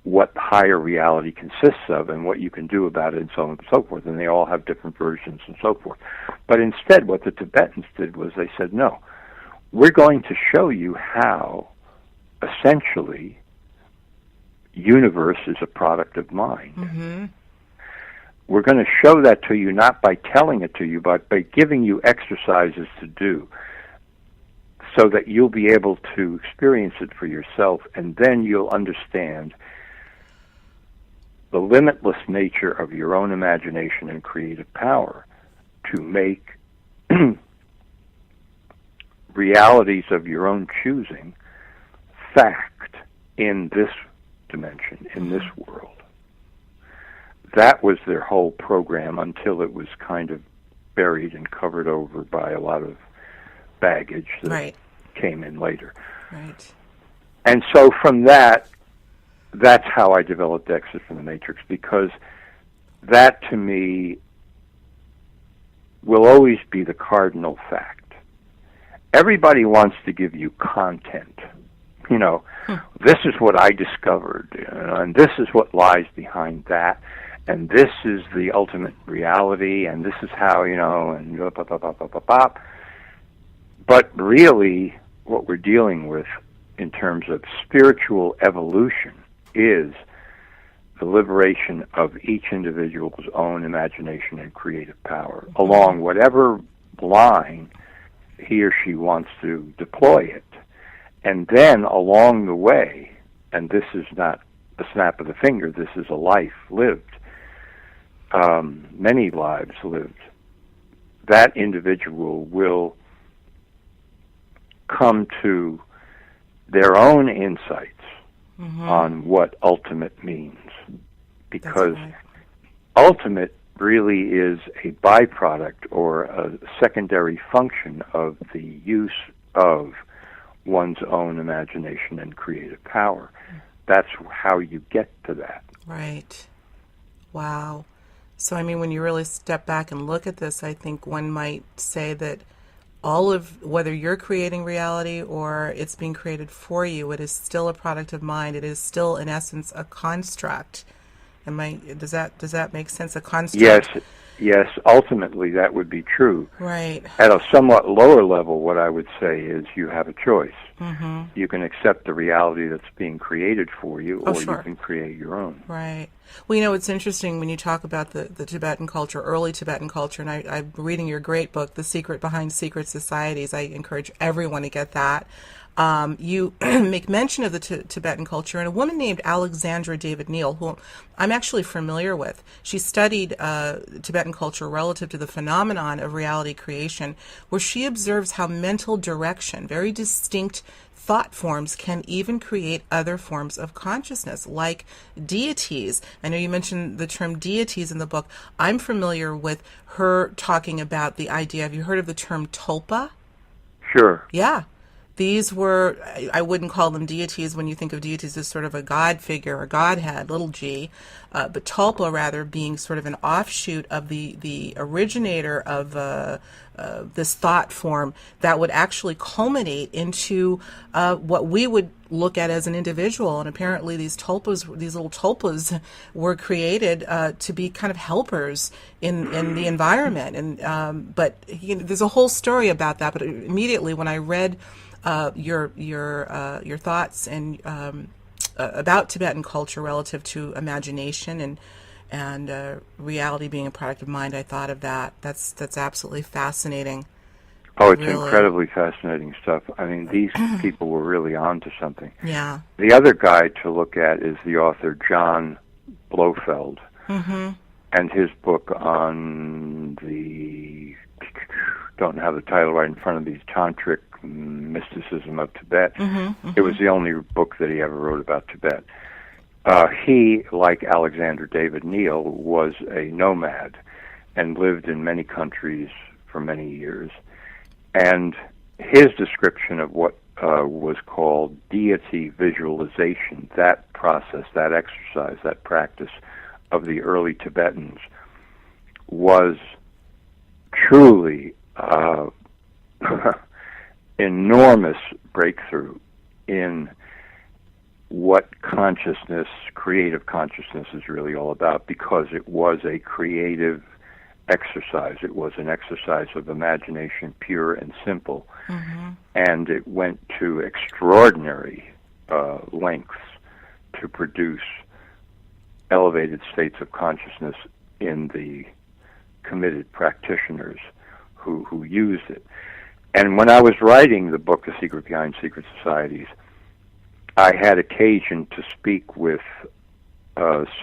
what higher reality consists of and what you can do about it and so on and so forth. And they all have different versions and so forth. But instead, what the Tibetans did was they said, no, we're going to show you how, essentially, universe is a product of mind. Mm-hmm. We're going to show that to you not by telling it to you, but by giving you exercises to do so that you'll be able to experience it for yourself, and then you'll understand the limitless nature of your own imagination and creative power to make realities of your own choosing fact in this dimension, in this world. That was their whole program until it was kind of buried and covered over by a lot of baggage that came in later. Right. And so from that, that's how I developed Exit from the Matrix, because that, to me, will always be the cardinal fact. Everybody wants to give you content. You know, this is what I discovered, and this is what lies behind that, and this is the ultimate reality, and this is how, you know, and blah, blah, blah, blah, blah, blah, blah. But really, what we're dealing with in terms of spiritual evolution is the liberation of each individual's own imagination and creative power along whatever line he or she wants to deploy it. And then along the way, and this is not a snap of the finger, this is a life lived, many lives lived, that individual will come to their own insights on what ultimate means. Because ultimate really is a byproduct or a secondary function of the use of one's own imagination and creative power. That's how you get to that. Right. Wow. So, I mean, when you really step back and look at this, I think one might say that all of, whether you're creating reality or it's being created for you, it is still a product of mind. It is still, in essence, a construct. Does that make sense? A construct? Yes, ultimately that would be true. Right. At a somewhat lower level, what I would say is you have a choice. Mm-hmm. You can accept the reality that's being created for you, or you can create your own. Right. Well, you know, it's interesting when you talk about the Tibetan culture, early Tibetan culture, and I'm reading your great book, The Secret Behind Secret Societies. I encourage everyone to get that. You make mention of the Tibetan culture, and a woman named Alexandra David Neal, who I'm actually familiar with. She studied Tibetan culture relative to the phenomenon of reality creation, where she observes how mental direction, very distinct thought forms, can even create other forms of consciousness, like deities. I know you mentioned the term deities in the book. I'm familiar with her talking about the idea. Have you heard of the term tulpa? Sure. Yeah. These were, I wouldn't call them deities when you think of deities as sort of a god figure, a godhead, little g, but tulpa rather being sort of an offshoot of the originator of this thought form that would actually culminate into what we would look at as an individual. And apparently these little tulpas were created to be kind of helpers in the environment. And but there's a whole story about that. But immediately when I read your thoughts and about Tibetan culture relative to imagination and reality being a product of mind, I thought of that. That's absolutely fascinating. Oh, it's incredibly fascinating stuff. I mean, these people were really on to something. Yeah. The other guy to look at is the author John Blofeld, and his book on don't have the title right in front of me, Tantric Mysticism of Tibet. It was the only book that he ever wrote about Tibet. He, like Alexander David Neal, was a nomad and lived in many countries for many years. And his description of what was called deity visualization, that process, that exercise, that practice of the early Tibetans was truly enormous breakthrough in what consciousness, creative consciousness, is really all about, because it was a creative exercise. It was an exercise of imagination, pure and simple. Mm-hmm. And it went to extraordinary lengths to produce elevated states of consciousness in the committed practitioners who used it. And when I was writing the book, The Secret Behind Secret Societies, I had occasion to speak with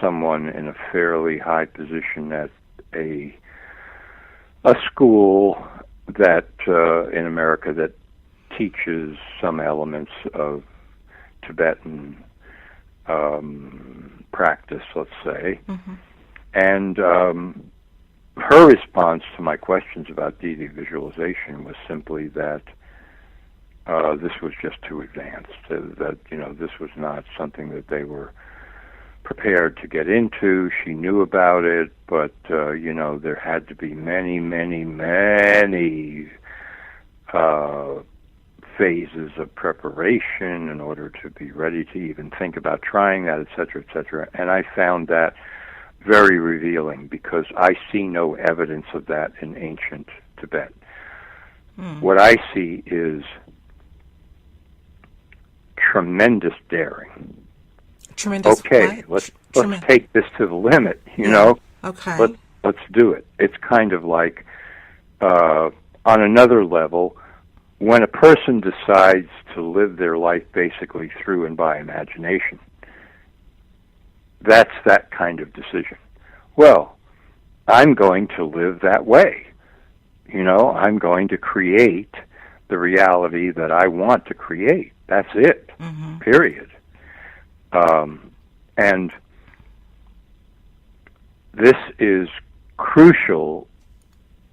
someone in a fairly high position at a school that in America that teaches some elements of Tibetan practice, let's say. Mm-hmm. And her response to my questions about deity visualization was simply that this was just too advanced, that this was not something that they were prepared to get into. She knew about it, but there had to be many phases of preparation in order to be ready to even think about trying that, et cetera, and I found that very revealing, because I see no evidence of that in ancient Tibet. What I see is tremendous daring. Tremendous. Okay, let's take this to the limit. You know. Okay. Let's do it. It's kind of like on another level, when a person decides to live their life basically through and by imagination. That's that kind of decision. Well, I'm going to live that way. I'm going to create the reality that I want to create. That's it. Mm-hmm. Period. And this is crucial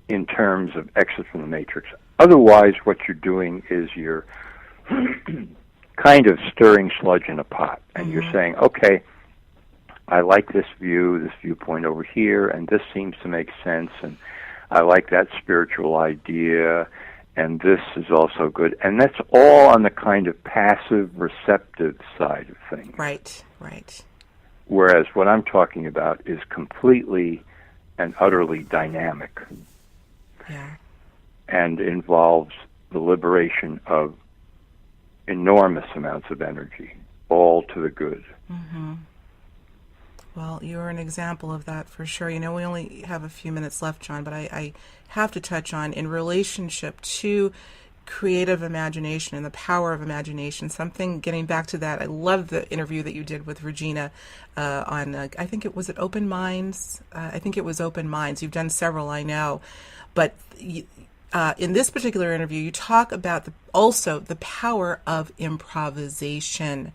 in terms of exit from the matrix. Otherwise, what you're doing is you're kind of stirring sludge in a pot, and Mm-hmm. you're saying, okay, I like this viewpoint over here, and this seems to make sense, and I like that spiritual idea, and this is also good. And that's all on the kind of passive, receptive side of things. Right. Whereas what I'm talking about is completely and utterly dynamic. Yeah. And involves the liberation of enormous amounts of energy, all to the good. Mm-hmm. Well, you're an example of that for sure. We only have a few minutes left, John, but I have to touch on, in relationship to creative imagination and the power of imagination, something getting back to that. I love the interview that you did with Regina on, I think it was at Open Minds. I think it was Open Minds. You've done several, I know. But in this particular interview, you talk about also the power of improvisation.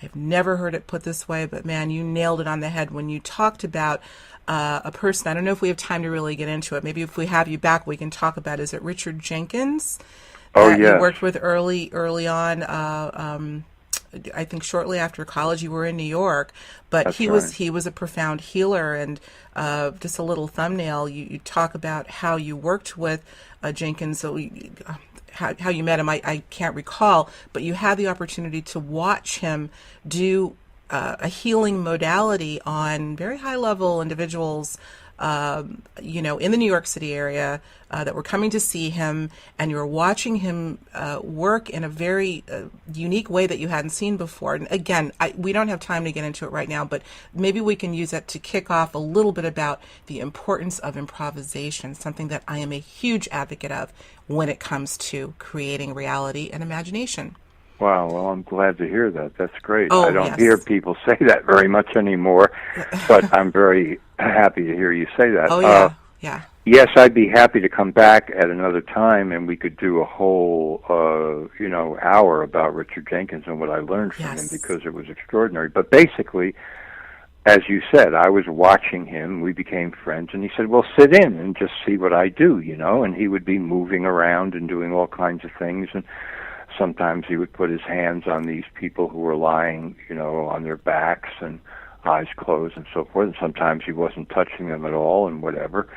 I've never heard it put this way, but man, you nailed it on the head when you talked about a person. I don't know if we have time to really get into it. Maybe if we have you back, we can talk about, is it Richard Jenkins? Oh, yes. You worked with early on. I think shortly after college you were in New York, but That's he right. was a profound healer. And just a little thumbnail, you talk about how you worked with Jenkins. So how you met him, I can't recall, but you had the opportunity to watch him do a healing modality on very high level individuals, in the New York City area that were coming to see him, and you were watching him work in a very unique way that you hadn't seen before. And again, we don't have time to get into it right now, but maybe we can use that to kick off a little bit about the importance of improvisation, something that I am a huge advocate of when it comes to creating reality and imagination. Wow, well, I'm glad to hear that. That's great. Oh, I don't yes. hear people say that very much anymore, but I'm very happy to hear you say that. Oh, yeah, yeah. Yes, I'd be happy to come back at another time, and we could do a whole, hour about Richard Jenkins and what I learned from him, because it was extraordinary. But basically, as you said, I was watching him. We became friends, and he said, well, sit in and just see what I do, and he would be moving around and doing all kinds of things, and sometimes he would put his hands on these people who were lying, on their backs and eyes closed and so forth. And sometimes he wasn't touching them at all and whatever.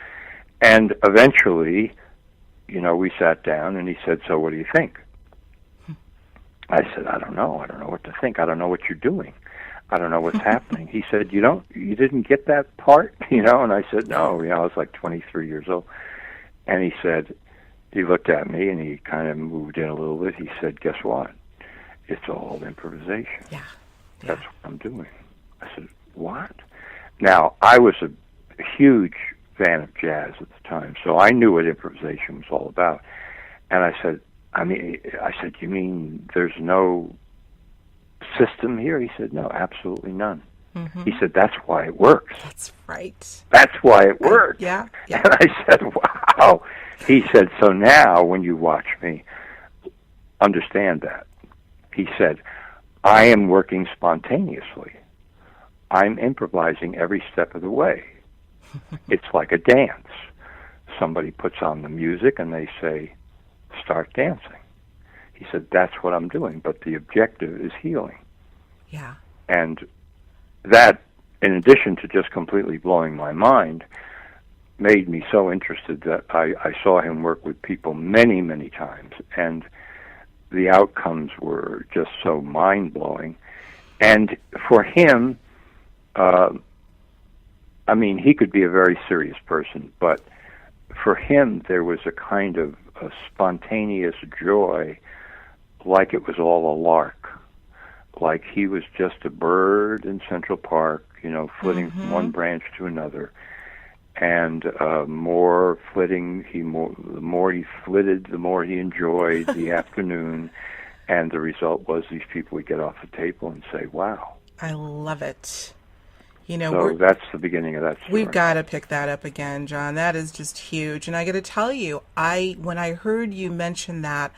And eventually, we sat down and he said, so what do you think? I said, I don't know. I don't know what to think. I don't know what you're doing. I don't know what's happening. He said, you didn't get that part, And I said, no, I was like 23 years old. And he looked at me and he kind of moved in a little bit. He said, guess what? It's all improvisation. Yeah. That's what I'm doing. I said, what? Now, I was a huge fan of jazz at the time, so I knew what improvisation was all about. And I said, you mean there's no system here? He said, no, absolutely none. Mm-hmm. He said, that's why it works. That's right. That's why it works. Yeah. And I said, wow. He said, so now when you watch me, understand that. He said, I am working spontaneously. I'm improvising every step of the way. It's like a dance. Somebody puts on the music and they say, start dancing. He said, that's what I'm doing, but the objective is healing. Yeah. And that, in addition to just completely blowing my mind, made me so interested that I saw him work with people many, many times, and the outcomes were just so mind-blowing. And for him, he could be a very serious person, but for him there was a kind of a spontaneous joy, like it was all a lark, like he was just a bird in Central Park, flitting from one branch to another. And more flitting, the more he flitted, the more he enjoyed the afternoon. And the result was these people would get off the table and say, wow. I love it. So that's the beginning of that story. We've got to pick that up again, John. That is just huge. And I got to tell you, when I heard you mention that,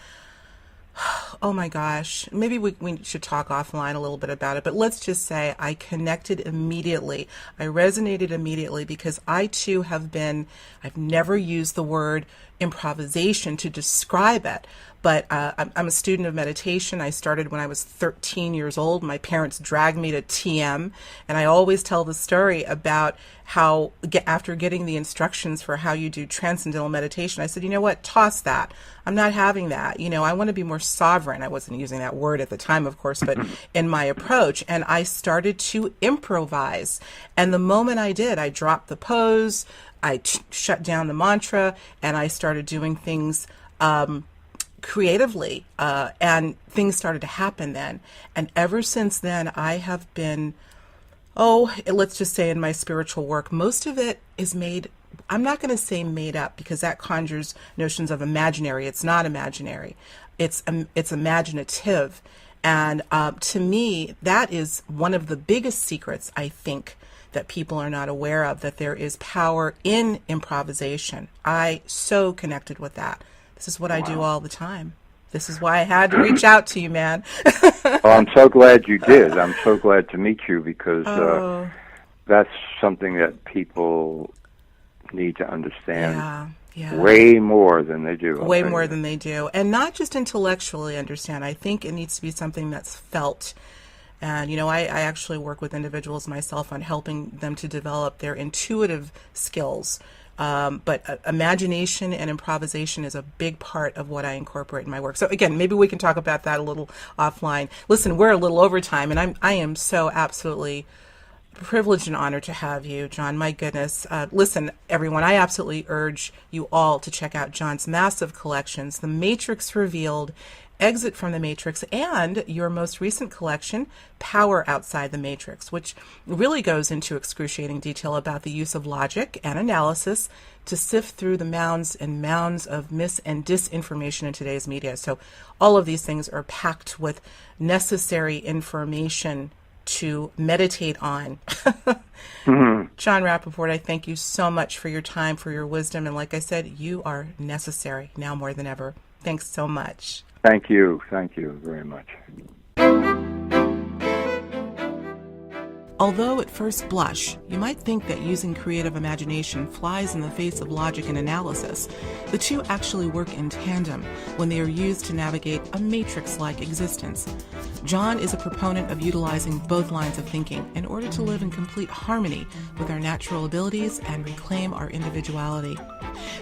oh my gosh, maybe we should talk offline a little bit about it, but let's just say I connected immediately. I resonated immediately because I too I've never used the word improvisation to describe it, but I'm a student of meditation. I started when I was 13 years old. My parents dragged me to TM, and I always tell the story about how after getting the instructions for how you do transcendental meditation, I said, you know what, toss that. I'm not having that. I want to be more sovereign. I wasn't using that word at the time, of course, but in my approach. And I started to improvise. And the moment I did, I dropped the pose, I shut down the mantra, and I started doing things creatively, and things started to happen then. And ever since then, I have been, let's just say in my spiritual work, most of it is made, I'm not going to say made up because that conjures notions of imaginary. It's not imaginary. It's imaginative. And to me, that is one of the biggest secrets, I think, that people are not aware of, that there is power in improvisation. I so connected with that. This is what I do all the time. This is why I had to reach out to you, man. Well, I'm so glad you did. I'm so glad to meet you because that's something that people need to understand way more than they do. Way more than they do. And not just intellectually understand. I think it needs to be something that's felt. And, I actually work with individuals myself on helping them to develop their intuitive skills. But imagination and improvisation is a big part of what I incorporate in my work. So again, maybe we can talk about that a little offline. Listen, we're a little over time, and I am so absolutely privileged and honored to have you, John. My goodness. Listen, everyone, I absolutely urge you all to check out John's massive collections, The Matrix Revealed, Exit from the Matrix, and your most recent collection, Power Outside the Matrix, which really goes into excruciating detail about the use of logic and analysis to sift through the mounds and mounds of mis and disinformation in today's media. So all of these things are packed with necessary information to meditate on. John Rappoport, I thank you so much for your time, for your wisdom, and like I said, you are necessary now more than ever. Thanks so much. Thank you very much. Although at first blush, you might think that using creative imagination flies in the face of logic and analysis, the two actually work in tandem when they are used to navigate a matrix-like existence. John is a proponent of utilizing both lines of thinking in order to live in complete harmony with our natural abilities and reclaim our individuality.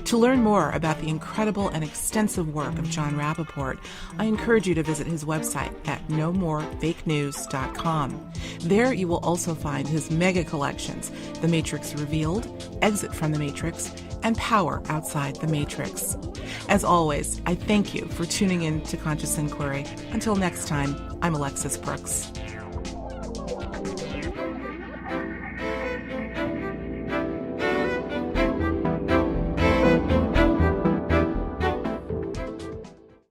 To learn more about the incredible and extensive work of John Rappoport, I encourage you to visit his website at nomorefakenews.com. There you will also find his mega collections, The Matrix Revealed, Exit from the Matrix, and Power Outside the Matrix. As always, I thank you for tuning in to Conscious Inquiry. Until next time, I'm Alexis Brooks.